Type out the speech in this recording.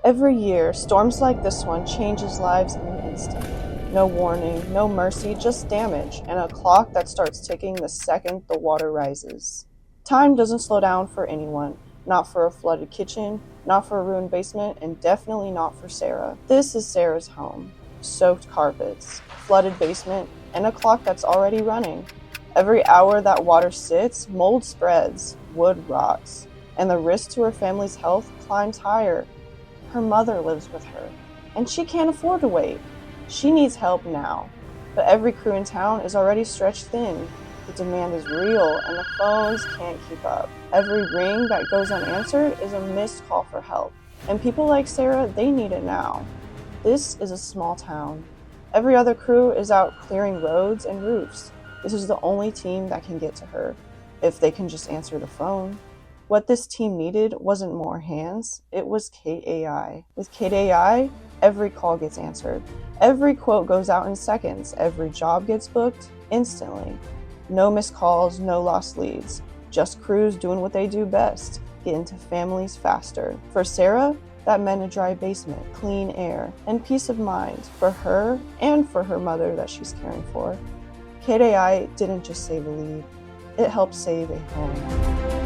Every year, storms like this one changes lives in an instant. No warning, no mercy, just damage, and a clock that starts ticking the second the water rises. Time doesn't slow down for anyone, not for a flooded kitchen, not for a ruined basement, and definitely not for Sarah. This is Sarah's home. Soaked carpets, flooded basement, and a clock that's already running. Every hour that water sits, mold spreads, wood rots, and the risk to her family's health climbs higher. Her mother lives with her, and she can't afford to wait. She needs help now, but every crew in town is already stretched thin. The demand is real, and the phones can't keep up. Every ring that goes unanswered is a missed call for help, and people like Sarah, they need it now. This is a small town. Every other crew is out clearing roads and roofs. This is the only team that can get to her, if they can just answer the phone. What this team needed wasn't more hands, it was Kate AI. With Kate AI, every call gets answered. Every quote goes out in seconds. Every job gets booked instantly. No missed calls, no lost leads. Just crews doing what they do best, getting to families faster. For Sarah, that meant a dry basement, clean air, and peace of mind for her and for her mother that she's caring for. Kate AI didn't just save a lead, it helped save a home.